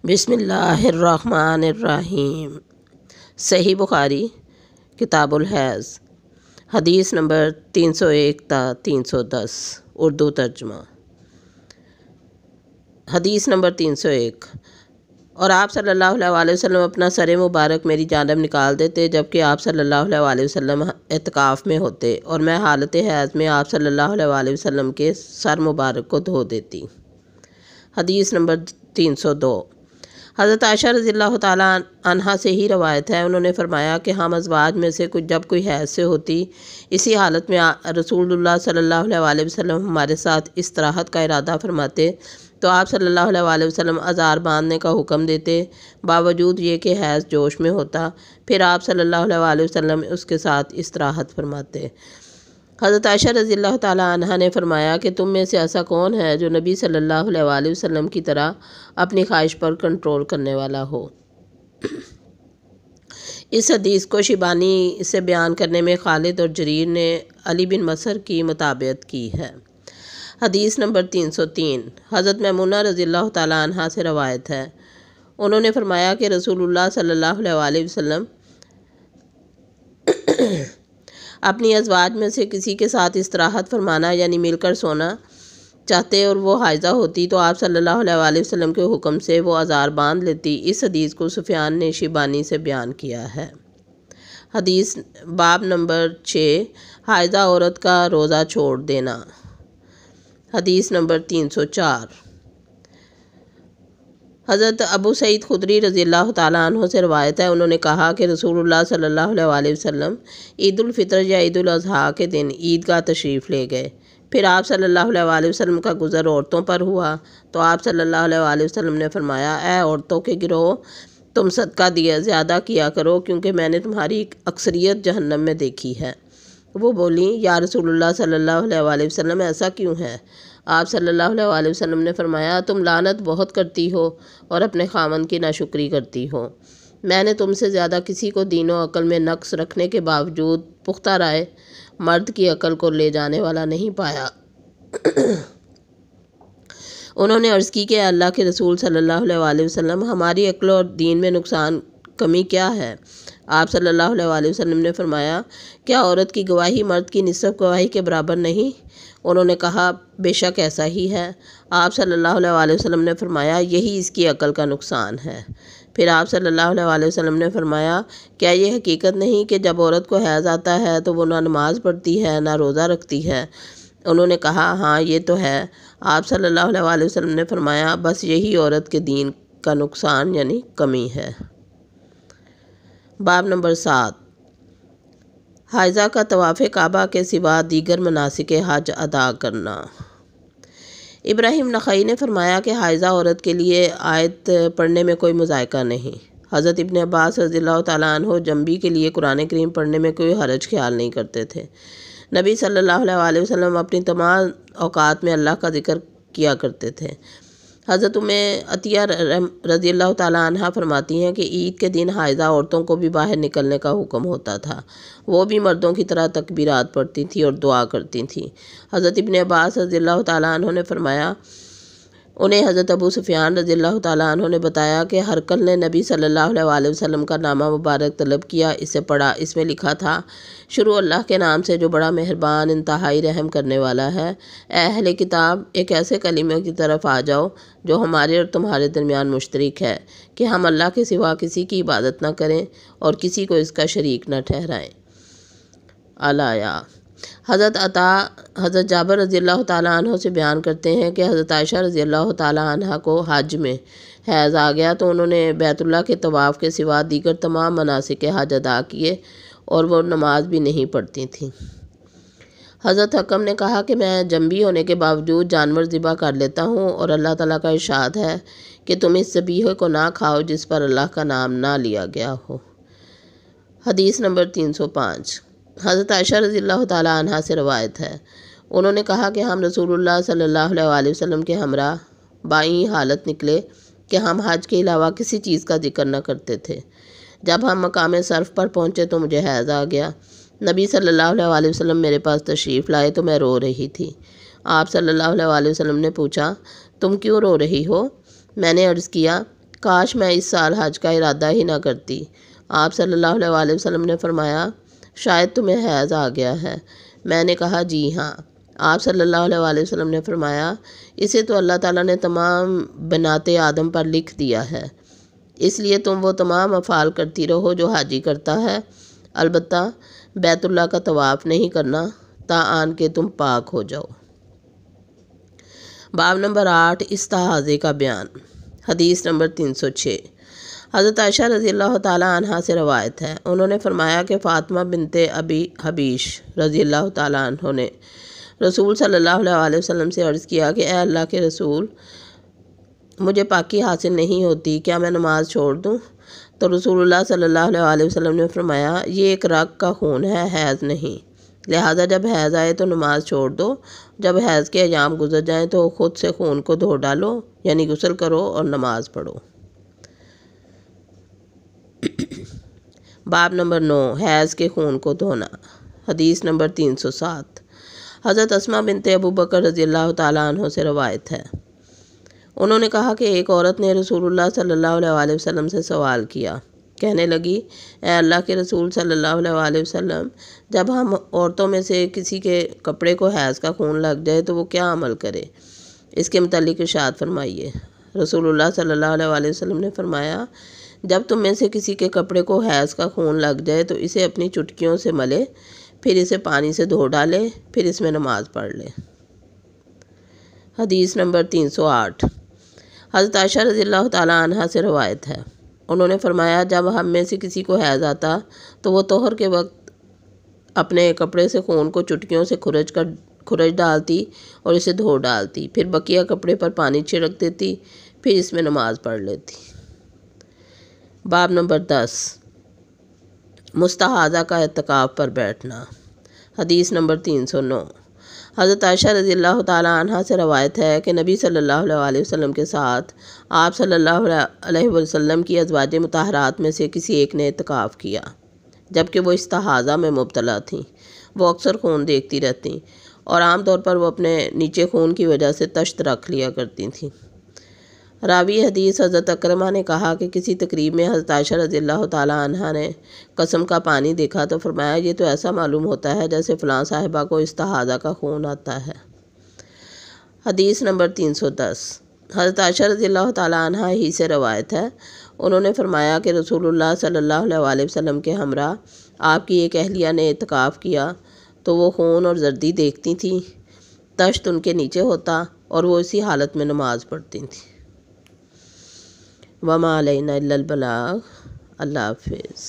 بسم اللہ الرحمن الرحیم۔ صحیح بخاری کتاب الحیض، حدیث نمبر 301 تا 310، اردو ترجمہ۔ حدیث نمبر 301۔ اور آپ صلی اللہ علیہ وسلم اپنا سر مبارک میری جانب نکال دیتے جبکہ آپ صلی اللہ علیہ وسلم اعتکاف میں ہوتے، اور میں حالت حیض میں آپ صلی اللہ علیہ وسلم کے سر مبارک کو دھو دیتی۔ حدیث نمبر 302۔ حضرت عائشہ رضی اللہ تعالیٰ عنہا سے ہی روایت ہے، انہوں نے فرمایا کہ ہم ازواج میں سے جب کوئی حیض سے ہوتی، اسی حالت میں رسول اللہ صلی اللہ علیہ وسلم ہمارے ساتھ استراحت کا ارادہ فرماتے تو آپ صلی اللہ علیہ وسلم ازار باندھنے کا حکم دیتے، باوجود یہ کہ حیض جوش میں ہوتا، پھر آپ صلی اللہ علیہ وسلم اس کے ساتھ استراحت فرماتے۔ حضرت عائشہ رضی اللہ تعالیٰ عنہا نے فرمایا کہ تم میں سے ایسا کون ہے جو نبی صلی اللہ علیہ وسلم کی طرح اپنی خواہش پر کنٹرول کرنے والا ہو۔ اس حدیث کو شیبانی سے بیان کرنے میں خالد اور جریر نے علی بن مسر کی مطابقت کی ہے۔ حدیث نمبر 303۔ حضرت میمونہ رضی اللہ تعالیٰ عنہا سے روایت ہے، انہوں نے فرمایا کہ رسول اللہ صلی اللہ علیہ وسلم اپنی ازواج میں سے کسی کے ساتھ استراحت فرمانا یعنی مل کر سونا چاہتے اور وہ حائضہ ہوتی تو آپ صلی اللہ علیہ وسلم کے حکم سے وہ ازار باندھ لیتی۔ اس حدیث کو سفیان نے شیبانی سے بیان کیا ہے۔ حدیث باب نمبر 6، حائضہ عورت کا روزہ چھوڑ دینا۔ حدیث نمبر 304۔ حضرت ابو سعید خدری رضی اللہ تعالیٰ عنہ سے روایت ہے، انہوں نے کہا کہ رسول اللہ صلی اللہ علیہ وسلم عید الفطر یا عید الاضحیٰ کے دن عیدگاہ تشریف لے گئے، پھر آپ صلی اللہ علیہ وسلم کا گزر عورتوں پر ہوا تو آپ صلی اللہ علیہ وسلم نے فرمایا، اے عورتوں کے گروہ، تم صدقہ دیا زیادہ کیا کرو کیونکہ میں نے تمہاری اکثریت جہنم میں دیکھی ہے۔ وہ بولیں، یا رسول اللہ صلی اللہ علیہ وسلم ایسا کیوں ہے؟ آپ صلی اللہ علیہ وسلم نے فرمایا، تم لعنت بہت کرتی ہو اور اپنے خامن کی ناشکری کرتی ہو۔ میں نے تم سے زیادہ کسی کو دین و عقل میں نقص رکھنے کے باوجود پختہ رائے مرد کی عقل کو لے جانے والا نہیں پایا۔ انہوں نے عرض کی کہ اللہ کے رسول صلی اللہ علیہ وسلم، ہماری عقل اور دین میں نقصان کمی کیا ہے؟ آپ صلی اللہ علیہ وسلم نے فرمایا، کیا عورت کی گواہی مرد کی نصف گواہی کے برابر نہیں؟ انہوں نے کہا، بے شک ایسا ہی ہے۔ آپ صلی اللہ علیہ وسلم نے فرمایا، یہی اس کی عقل کا نقصان ہے۔ پھر آپ صلی اللہ علیہ وسلم نے فرمایا، کیا یہ حقیقت نہیں کہ جب عورت کو حیض آتا ہے تو وہ نہ نماز پڑھتی ہے نہ روزہ رکھتی ہے؟ انہوں نے کہا، ہاں یہ تو ہے۔ آپ صلی اللہ علیہ وسلم نے فرمایا، بس یہی عورت کے دین کا نقصان یعنی کمی ہے۔ باب نمبر 7، حائضہ کا طواف کعبہ کے سوا دیگر مناسک حج ادا کرنا۔ ابراہیم نخعی نے فرمایا کہ حائضہ عورت کے لیے آیت پڑھنے میں کوئی مذائقہ نہیں۔ حضرت ابن عباس رضی اللہ تعالیٰ عنہ جنبی کے لیے قرآن کریم پڑھنے میں کوئی حرج خیال نہیں کرتے تھے۔ نبی صلی اللہ علیہ وسلم اپنی تمام اوقات میں اللہ کا ذکر کیا کرتے تھے۔ حضرت عطیہ رضی اللہ تعالیٰ عنہ فرماتی ہیں کہ عید کے دن حائضہ عورتوں کو بھی باہر نکلنے کا حکم ہوتا تھا، وہ بھی مردوں کی طرح تکبیرات پڑھتی تھیں اور دعا کرتی تھیں۔ حضرت ابن عباس رضی اللہ تعالیٰ عنہ نے فرمایا، انہیں حضرت ابو سفیان رضی اللہ تعالیٰ عنہ نے بتایا کہ ہرقل نے نبی صلی اللہ علیہ وسلم کا نامہ مبارک طلب کیا، اسے پڑھا، اس میں لکھا تھا، شروع اللہ کے نام سے جو بڑا مہربان انتہائی رحم کرنے والا ہے۔ اے اہل کتاب، ایک ایسے کلمے کی طرف آ جاؤ جو ہمارے اور تمہارے درمیان مشترک ہے کہ ہم اللہ کے سوا کسی کی عبادت نہ کریں اور کسی کو اس کا شریک نہ ٹھہرائیں۔ حضرت جابر رضی اللہ تعالیٰ عنہ سے بیان کرتے ہیں کہ حضرت عائشہ رضی اللہ تعالیٰ عنہ کو حج میں حیض آ گیا تو انہوں نے بیت اللہ کے طواف کے سوا دیگر تمام مناسک حج ادا کیے اور وہ نماز بھی نہیں پڑھتی تھیں۔ حضرت حکم نے کہا کہ میں جنبی ہونے کے باوجود جانور ذبح کر لیتا ہوں، اور اللہ تعالیٰ کا ارشاد ہے کہ تم اس ذبیحے کو نہ کھاؤ جس پر اللہ کا نام نہ لیا گیا ہو۔ حدیث نمبر 305۔ حضرت عائشہ رضی اللہ تعالیٰ عنہ سے روایت ہے، انہوں نے کہا کہ ہم رسول اللہ صلی اللہ علیہ وسلم کے ہمراہ بائیں حالت نکلے کہ ہم حج کے علاوہ کسی چیز کا ذکر نہ کرتے تھے۔ جب ہم مقام صرف پر پہنچے تو مجھے حیض آ گیا۔ نبی صلی اللہ علیہ وسلم میرے پاس تشریف لائے تو میں رو رہی تھی۔ آپ صلی اللہ علیہ وسلم نے پوچھا، تم کیوں رو رہی ہو؟ میں نے عرض کیا، کاش میں اس سال حج کا ارادہ ہی نہ کرتی۔ آپ صلی اللہ علیہ وسلم نے فرمایا شاید تمہیں حیض آ گیا ہے۔ میں نے کہا جی ہاں۔ آپ صلی اللہ علیہ وسلم نے فرمایا اسے تو اللہ تعالیٰ نے تمام بنات آدم پر لکھ دیا ہے، اس لیے تم وہ تمام افعال کرتی رہو جو حاجی کرتا ہے، البتہ بیت اللہ کا طواف نہیں کرنا تاآن کہ تم پاک ہو جاؤ۔ باب نمبر 8 استحاضے کا بیان۔ حدیث نمبر 306۔ حضرت عائشہ رضی اللہ تعالیٰ عنہ سے روایت ہے، انہوں نے فرمایا کہ فاطمہ بنت ابی حبیش رضی اللہ تعالیٰ عنہ نے رسول صلی اللہ علیہ وسلم سے عرض کیا کہ اے اللہ کے رسول، مجھے پاکی حاصل نہیں ہوتی، کیا میں نماز چھوڑ دوں؟ تو رسول اللہ صلی اللہ علیہ وسلم نے فرمایا یہ ایک رگ کا خون ہے، حیض نہیں، لہٰذا جب حیض آئے تو نماز چھوڑ دو، جب حیض کے ایام گزر جائیں تو خود سے خون کو دھو ڈالو، یعنی غسل کرو اور نماز پڑھو۔ باب نمبر 9 حیض کے خون کو دھونا۔ حدیث نمبر 307۔ حضرت اسماء بنت ابو بکر رضی اللہ تعالیٰ عنہ سے روایت ہے، انہوں نے کہا کہ ایک عورت نے رسول اللہ صلی اللہ علیہ وسلم سے سوال کیا، کہنے لگی اے اللہ کے رسول صلی اللہ علیہ وسلم، جب ہم عورتوں میں سے کسی کے کپڑے کو حیض کا خون لگ جائے تو وہ کیا عمل کرے؟ اس کے متعلق ارشاد فرمائیے۔ رسول اللہ صلی اللہ علیہ وسلم نے فرمایا جب تم میں سے کسی کے کپڑے کو حیض کا خون لگ جائے تو اسے اپنی چٹکیوں سے ملے، پھر اسے پانی سے دھو ڈالے، پھر اس میں نماز پڑھ لے۔ حدیث نمبر 308۔ حضرت عائشہ رضی اللہ تعالیٰ عنہ سے روایت ہے، انہوں نے فرمایا جب ہم میں سے کسی کو حیض آتا تو وہ طہر کے وقت اپنے کپڑے سے خون کو چٹکیوں سے کھرچ ڈالتی اور اسے دھو ڈالتی، پھر بقیہ کپڑے پر پانی چھڑک دیتی، پھر اس میں نماز پڑھ لیتی۔ باب نمبر 10 مستحاضہ کا اعتکاف پر بیٹھنا۔ حدیث نمبر 309۔ حضرت عائشہ رضی اللہ تعالیٰ عنہ سے روایت ہے کہ نبی صلی اللہ علیہ وسلم کے ساتھ آپ صلی اللہ علیہ وسلم کی ازواج مطہرات میں سے کسی ایک نے اعتکاف کیا، جبکہ وہ استحاضہ میں مبتلا تھیں۔ وہ اکثر خون دیکھتی رہتیں اور عام طور پر وہ اپنے نیچے خون کی وجہ سے تشت رکھ لیا کرتی تھیں۔ راوی حدیث حضرت اکرمہ نے کہا کہ کسی تقریب میں حضرت عائشہ رضی اللہ تعالیٰ عنہ نے قسم کا پانی دیکھا تو فرمایا یہ تو ایسا معلوم ہوتا ہے جیسے فلاں صاحبہ کو استحاضہ کا خون آتا ہے۔ حدیث نمبر 310۔ حضرت عائشہ رضی اللہ تعالیٰ عنہ ہی سے روایت ہے، انہوں نے فرمایا کہ رسول اللہ صلی اللہ علیہ وسلم کے ہمراہ آپ کی ایک اہلیہ نے اعتکاف کیا تو وہ خون اور زردی دیکھتی تھیں، تشت ان کے نیچے ہوتا اور وہ اسی حالت میں نماز پڑھتی تھیں۔ وما علینا الا البلاغ۔ اللہ حافظ۔